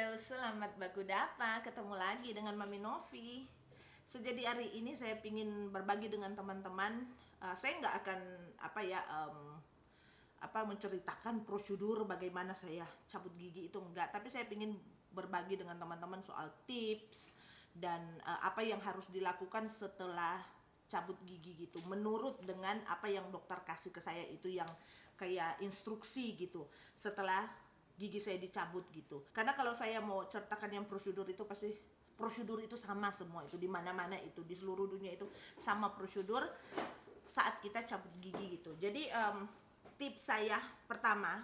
Halo, selamat bakudapa. Ketemu lagi dengan Mami Novi. Jadi hari ini saya ingin berbagi dengan teman-teman. Saya nggak akan menceritakan prosedur bagaimana saya cabut gigi itu enggak. Tapi saya ingin berbagi dengan teman-teman soal tips dan apa yang harus dilakukan setelah cabut gigi gitu. Menurut dengan apa yang dokter kasih ke saya itu yang kayak instruksi gitu. Setelah gigi saya dicabut gitu. Karena kalau saya mau ceritakan yang prosedur itu pasti prosedur itu sama semua, itu di mana-mana, itu di seluruh dunia itu sama prosedur saat kita cabut gigi gitu. Jadi tips saya pertama,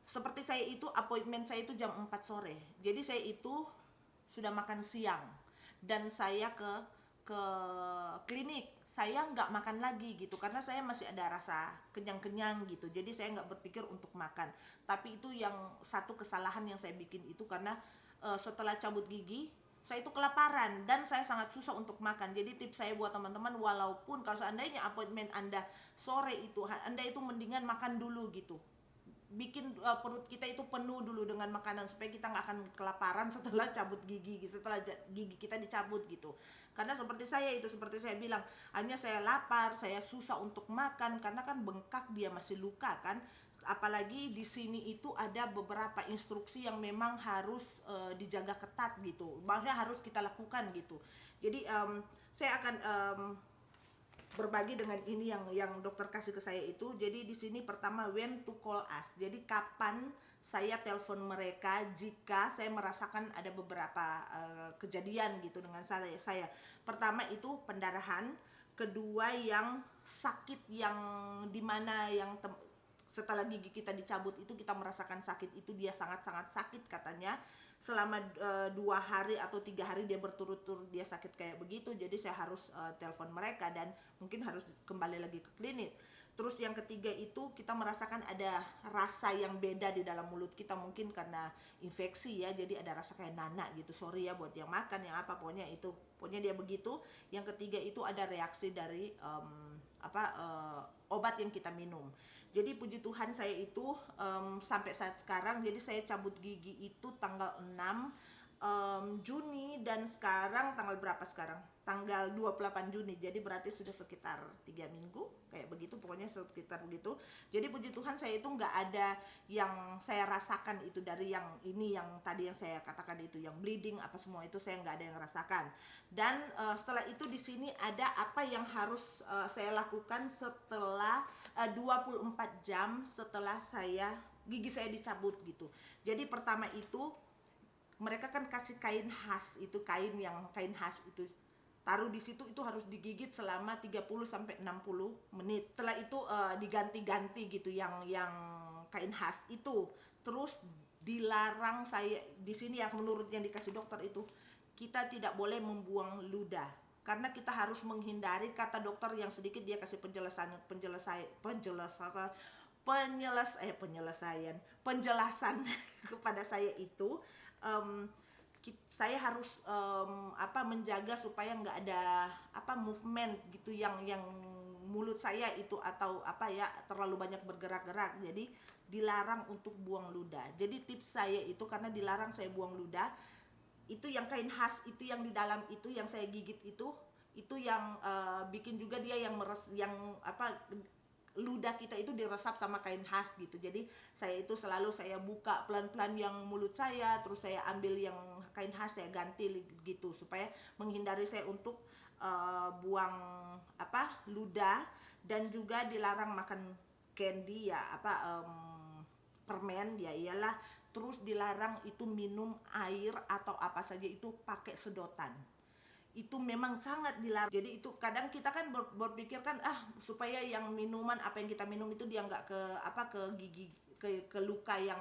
seperti saya itu appointment saya itu jam 4 sore. Jadi saya itu sudah makan siang dan saya ke klinik, saya nggak makan lagi gitu karena saya masih ada rasa kenyang-kenyang gitu. Jadi saya nggak berpikir untuk makan. Tapi itu yang satu kesalahan yang saya bikin itu karena setelah cabut gigi saya itu kelaparan dan saya sangat susah untuk makan. Jadi tips saya buat teman-teman, walaupun kalau seandainya appointment Anda sore itu, Anda itu mendingan makan dulu gitu, bikin perut kita itu penuh dulu dengan makanan supaya kita nggak akan kelaparan setelah cabut gigi, setelah gigi kita dicabut gitu. Karena seperti saya bilang, hanya saya lapar, saya susah untuk makan karena kan bengkak, dia masih luka kan. Apalagi di sini itu ada beberapa instruksi yang memang harus dijaga ketat gitu, maksudnya harus kita lakukan gitu. Jadi saya akan berbagi dengan ini yang dokter kasih ke saya itu. Jadi di sini pertama, when to call us. Jadi kapan saya telepon mereka jika saya merasakan ada beberapa kejadian gitu dengan saya. Pertama itu pendarahan, kedua yang sakit yang dimana yang setelah gigi kita dicabut itu kita merasakan sakit itu, dia sangat-sangat sakit katanya selama 2 hari atau 3 hari dia berturut-turut dia sakit kayak begitu. Jadi saya harus telepon mereka dan mungkin harus kembali lagi ke klinik. Terus yang ketiga itu kita merasakan ada rasa yang beda di dalam mulut kita, mungkin karena infeksi ya, jadi ada rasa kayak nanak gitu. Sorry ya buat yang makan yang apa, pokoknya dia begitu. Yang ketiga itu ada reaksi dari obat yang kita minum. Jadi puji Tuhan saya itu sampai saat sekarang, jadi saya cabut gigi itu tanggal 6 Juni dan sekarang tanggal berapa sekarang? Tanggal 28 Juni. Jadi berarti sudah sekitar 3 minggu kayak begitu, pokoknya sekitar begitu. Jadi puji Tuhan saya itu nggak ada yang saya rasakan itu dari yang ini, yang tadi yang saya katakan itu, yang bleeding apa semua itu saya nggak ada yang rasakan. Dan setelah itu di sini ada apa yang harus saya lakukan setelah 24 jam setelah gigi saya dicabut gitu. Jadi pertama itu mereka kan kasih kain khas itu, kain khas itu taruh di situ, itu harus digigit selama 30 sampai 60 menit. Setelah itu diganti-ganti gitu yang kain khas itu. Terus dilarang, saya di sini yang menurut yang dikasih dokter itu, kita tidak boleh membuang ludah karena kita harus menghindari, kata dokter yang sedikit dia kasih penjelasan kepada saya itu, saya harus menjaga supaya nggak ada movement gitu yang mulut saya itu atau terlalu banyak bergerak-gerak. Jadi dilarang untuk buang ludah. Jadi tips saya itu, karena dilarang saya buang ludah, itu yang kain khas itu yang di dalam itu yang saya gigit itu yang bikin juga dia yang ludah kita itu diresap sama kain khas gitu. Jadi saya itu selalu saya buka pelan-pelan yang mulut saya, terus saya ambil yang kain khas saya ganti gitu supaya menghindari saya untuk buang ludah. Dan juga dilarang makan candy ya, permen ya iyalah. Terus dilarang itu minum air atau apa saja itu pakai sedotan. Itu memang sangat dilarang. Jadi itu kadang kita kan berpikir kan supaya yang minuman apa yang kita minum itu dia nggak ke gigi, ke luka yang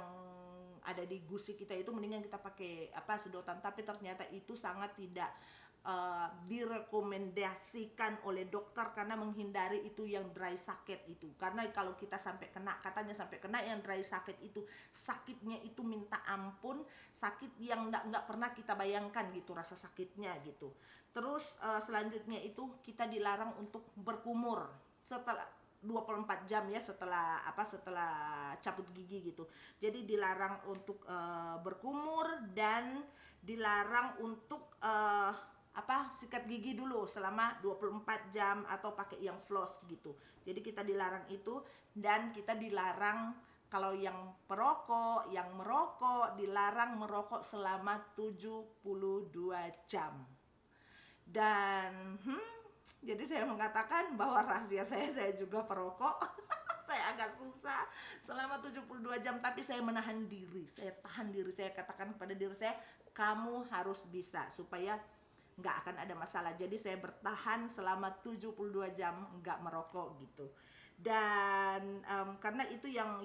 ada di gusi kita, itu mendingan kita pakai sedotan. Tapi ternyata itu sangat tidak direkomendasikan oleh dokter karena menghindari itu yang dry sakit itu. Karena kalau kita katanya sampai kena yang dry sakit itu, sakitnya itu minta ampun, sakit yang nggak pernah kita bayangkan gitu rasa sakitnya gitu. Terus selanjutnya itu kita dilarang untuk berkumur setelah 24 jam ya, setelah cabut gigi gitu. Jadi dilarang untuk berkumur dan dilarang untuk sikat gigi dulu selama 24 jam atau pakai yang floss gitu. Jadi kita dilarang itu, dan kita dilarang kalau yang perokok, yang merokok dilarang merokok selama 72 jam. Dan jadi saya mengatakan bahwa rahasia saya juga perokok. Saya agak susah selama 72 jam, tapi saya menahan diri, saya tahan diri, saya katakan kepada diri saya, kamu harus bisa, supaya nggak akan ada masalah. Jadi saya bertahan selama 72 jam nggak merokok gitu. Dan karena itu yang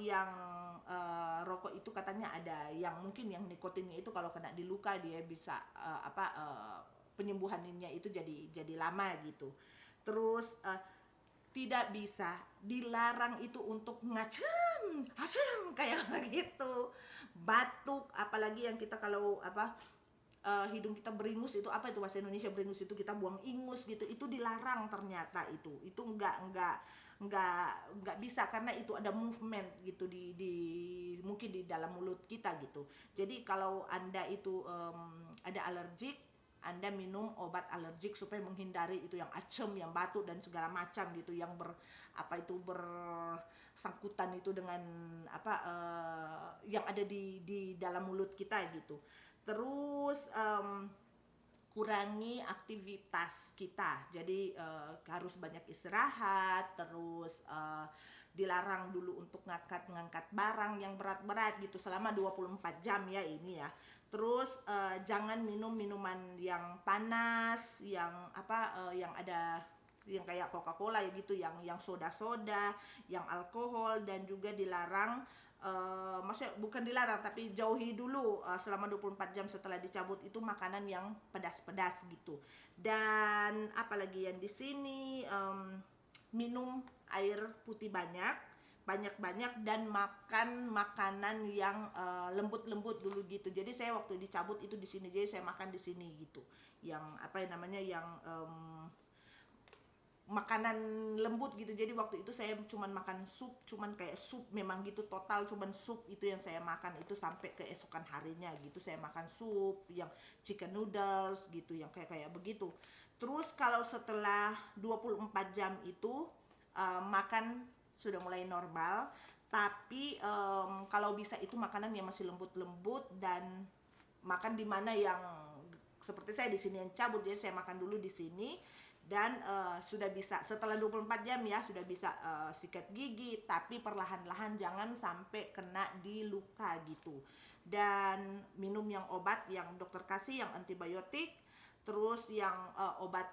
rokok itu katanya ada yang mungkin yang nikotinnya itu kalau kena di luka dia bisa penyembuhannya itu jadi lama gitu. Terus tidak bisa, dilarang itu untuk ngacem kayak gitu, batuk, apalagi yang kita kalau hidung kita beringus itu, apa itu bahasa Indonesia beringus itu, kita buang ingus gitu, itu dilarang ternyata. Itu nggak bisa, karena itu ada movement gitu di mungkin di dalam mulut kita gitu. Jadi kalau Anda itu ada alergik, Anda minum obat alergik supaya menghindari itu yang acem, yang batuk dan segala macam gitu, yang bersangkutan itu dengan yang ada di dalam mulut kita gitu. Terus kurangi aktivitas kita, jadi harus banyak istirahat. Terus dilarang dulu untuk ngangkat barang yang berat-berat gitu selama 24 jam ya ini ya. Terus jangan minum minuman yang panas, yang yang ada yang kayak Coca-Cola ya gitu, yang soda-soda, yang alkohol. Dan juga dilarang, maksudnya bukan dilarang tapi jauhi dulu selama 24 jam setelah dicabut itu makanan yang pedas-pedas gitu. Dan apalagi yang di sini, minum air putih banyak, dan makan makanan yang lembut-lembut dulu gitu. Jadi saya waktu dicabut itu di sini, jadi saya makan di sini gitu. Yang makanan lembut gitu. Jadi waktu itu saya cuman makan sup, cuman kayak sup memang gitu, total cuman sup itu yang saya makan itu sampai keesokan harinya gitu. Saya makan sup yang chicken noodles gitu, yang kayak begitu. Terus kalau setelah 24 jam itu makan sudah mulai normal, tapi kalau bisa itu makanan yang masih lembut-lembut, dan makan di mana yang seperti saya di sini yang cabut, jadi saya makan dulu di sini. Dan sudah bisa setelah 24 jam ya sudah bisa sikat gigi, tapi perlahan-lahan, jangan sampai kena di luka gitu. Dan minum yang obat yang dokter kasih, yang antibiotik. Terus yang obat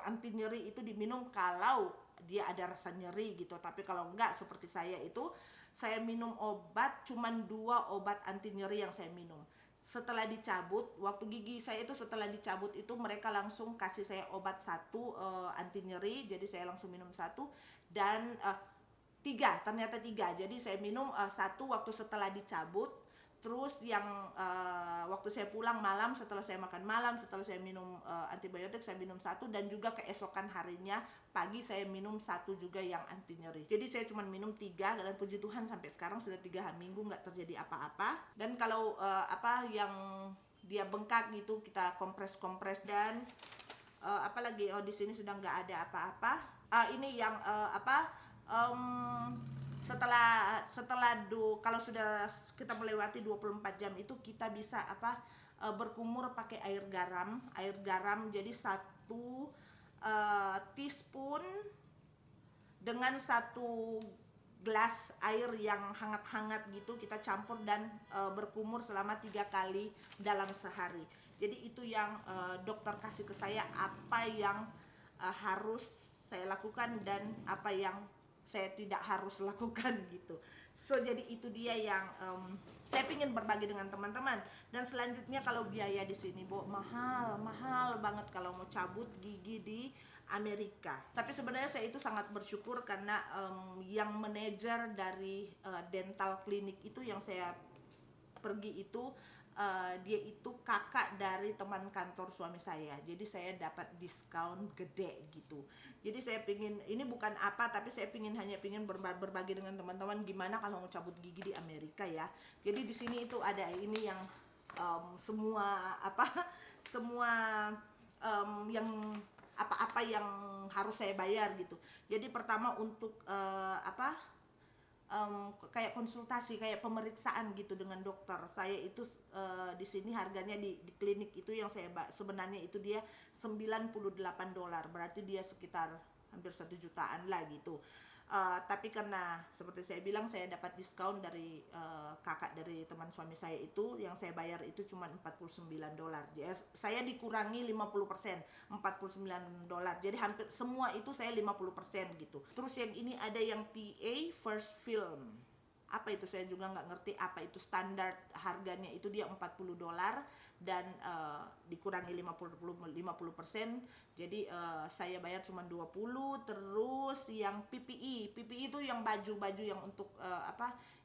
anti nyeri itu diminum kalau dia ada rasa nyeri gitu. Tapi kalau enggak, seperti saya itu, saya minum obat, cuman 2 obat anti nyeri yang saya minum. Setelah dicabut, waktu gigi saya itu setelah dicabut itu mereka langsung kasih saya obat 1 anti nyeri, jadi saya langsung minum 1. Dan 3, ternyata 3. Jadi saya minum 1 waktu setelah dicabut. Terus yang waktu saya pulang malam, setelah saya makan malam, setelah saya minum antibiotik, saya minum 1. Dan juga keesokan harinya pagi saya minum 1 juga yang anti nyeri. Jadi saya cuma minum 3, dan puji Tuhan sampai sekarang sudah 3 minggu nggak terjadi apa-apa. Dan kalau yang dia bengkak gitu, kita kompres. Dan apalagi di sini sudah nggak ada apa-apa. Ini yang kalau sudah kita melewati 24 jam itu kita bisa berkumur pakai air garam. Jadi 1 teaspoon dengan 1 gelas air yang hangat-hangat gitu, kita campur dan berkumur selama 3 kali dalam sehari. Jadi itu yang dokter kasih ke saya, apa yang harus saya lakukan dan apa yang saya tidak harus lakukan gitu. So jadi itu dia yang saya ingin berbagi dengan teman-teman. Dan selanjutnya kalau biaya di sini mahal banget kalau mau cabut gigi di Amerika. Tapi sebenarnya saya itu sangat bersyukur karena yang manajer dari dental klinik itu yang saya pergi itu dia itu kakak dari teman kantor suami saya, jadi saya dapat diskon gede gitu. Jadi saya pingin, ini bukan apa, tapi saya hanya pingin berbagi dengan teman-teman gimana kalau mau cabut gigi di Amerika ya. Jadi di sini itu ada ini yang semua semua yang apa-apa yang harus saya bayar gitu. Jadi pertama untuk kayak konsultasi, kayak pemeriksaan gitu dengan dokter. Saya itu di sini harganya di klinik itu yang saya sebenarnya itu dia $98, berarti dia sekitar hampir 1 jutaan lah gitu. Tapi karena seperti saya bilang saya dapat diskon dari kakak dari teman suami saya itu, yang saya bayar itu cuma $49. Jadi saya dikurangi 50%, $49. Jadi hampir semua itu saya 50% gitu. Terus yang ini ada yang PA First Film. Apa itu saya juga nggak ngerti apa itu, standar harganya itu dia $40 dan dikurangi 50%, jadi saya bayar cuma 20. Terus yang PPE itu yang baju yang untuk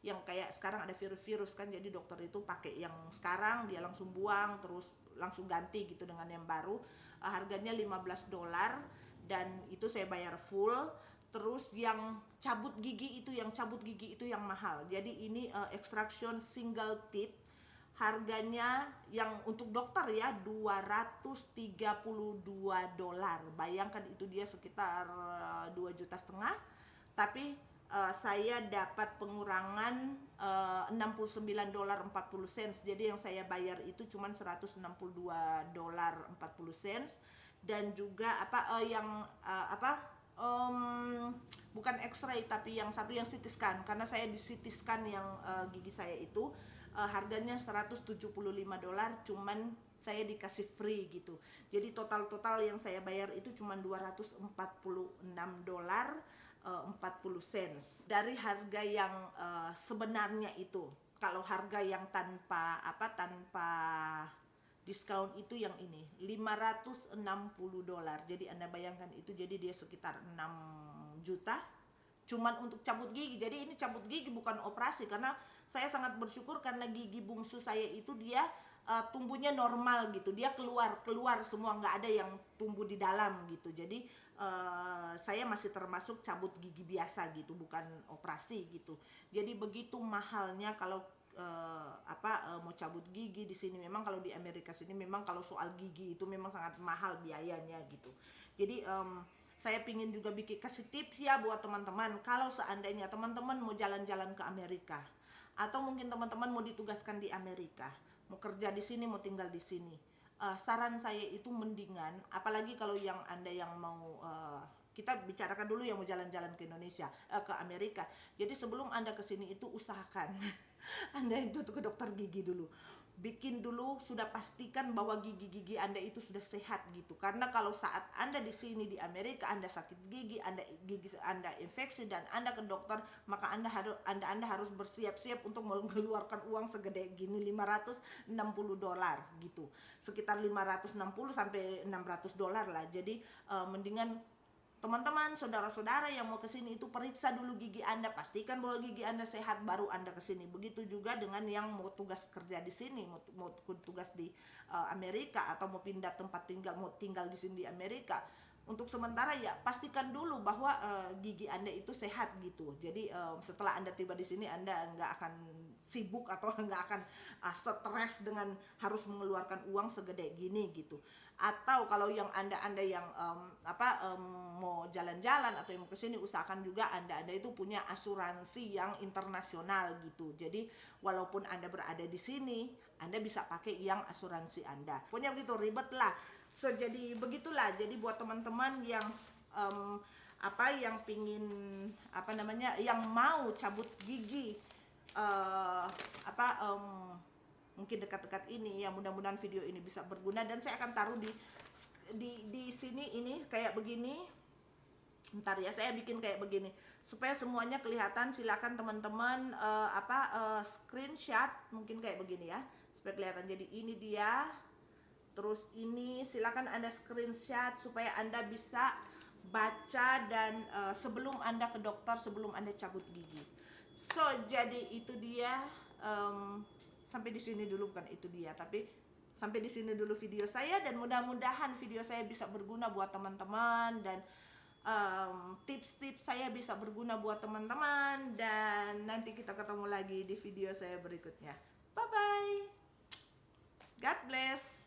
yang kayak sekarang ada virus kan, jadi dokter itu pakai yang sekarang dia langsung buang terus langsung ganti gitu dengan yang baru. Harganya $15 dan itu saya bayar full. Terus yang cabut gigi itu yang mahal. Jadi ini extraction single teeth, harganya yang untuk dokter ya $232. Bayangkan itu dia sekitar 2,5 juta. Tapi saya dapat pengurangan $69.40. Jadi yang saya bayar itu cuma $162.40. Dan juga bukan X-ray, tapi yang satu yang CT scan, karena saya di CT scan yang gigi saya itu harganya $175, cuman saya dikasih free gitu. Jadi total yang saya bayar itu cuma $246.40 dari harga yang sebenarnya itu. Kalau harga yang tanpa diskon itu yang ini $560. Jadi Anda bayangkan itu, jadi dia sekitar 6 juta cuman untuk cabut gigi. Jadi ini cabut gigi bukan operasi, karena saya sangat bersyukur karena gigi bungsu saya itu dia tumbuhnya normal gitu. Dia keluar semua, nggak ada yang tumbuh di dalam gitu. Jadi saya masih termasuk cabut gigi biasa gitu, bukan operasi gitu. Jadi begitu mahalnya kalau mau cabut gigi di sini. Memang kalau di Amerika sini memang kalau soal gigi itu memang sangat mahal biayanya gitu. Jadi saya pingin juga kasih tips ya buat teman-teman, kalau seandainya teman-teman mau jalan-jalan ke Amerika, atau mungkin teman-teman mau ditugaskan di Amerika, mau kerja di sini, mau tinggal di sini, saran saya itu mendingan, apalagi kalau yang Anda yang mau kita bicarakan dulu yang mau jalan-jalan ke Indonesia, ke Amerika. Jadi sebelum Anda ke sini itu usahakan Anda itu ke dokter gigi dulu. Bikin dulu, sudah pastikan bahwa gigi-gigi Anda itu sudah sehat gitu. Karena kalau saat Anda di sini di Amerika Anda sakit gigi, gigi Anda infeksi dan Anda ke dokter, maka Anda harus bersiap-siap untuk mengeluarkan uang segede gini, $560 gitu. Sekitar 560 sampai $600 lah. Jadi mendingan teman-teman, saudara-saudara yang mau ke sini itu periksa dulu gigi Anda, pastikan bahwa gigi Anda sehat baru Anda ke sini. Begitu juga dengan yang mau tugas kerja di sini, mau tugas di Amerika, atau mau pindah tempat tinggal, mau tinggal di sini di Amerika. Untuk sementara ya pastikan dulu bahwa gigi Anda itu sehat gitu. Jadi setelah Anda tiba di sini Anda nggak akan sibuk atau nggak akan stres dengan harus mengeluarkan uang segede gini gitu. Atau kalau yang anda yang mau jalan-jalan atau yang mau kesini, usahakan juga anda itu punya asuransi yang internasional gitu. Jadi walaupun Anda berada di sini, Anda bisa pakai yang asuransi Anda. Pokoknya begitu, ribet lah. So jadi begitulah. Jadi buat teman-teman yang yang pingin yang mau cabut gigi mungkin dekat-dekat ini ya, mudah-mudahan video ini bisa berguna, dan saya akan taruh di sini ini kayak begini. Ntar ya saya bikin kayak begini supaya semuanya kelihatan. Silakan teman-teman screenshot mungkin kayak begini ya supaya kelihatan. Jadi ini dia, terus ini silakan Anda screenshot supaya Anda bisa baca dan sebelum Anda ke dokter, sebelum Anda cabut gigi. So jadi itu dia sampai di sini dulu, bukan itu dia, tapi sampai di sini dulu video saya, dan mudah-mudahan video saya bisa berguna buat teman-teman, dan tips-tips saya bisa berguna buat teman-teman, dan nanti kita ketemu lagi di video saya berikutnya. Bye bye, God bless.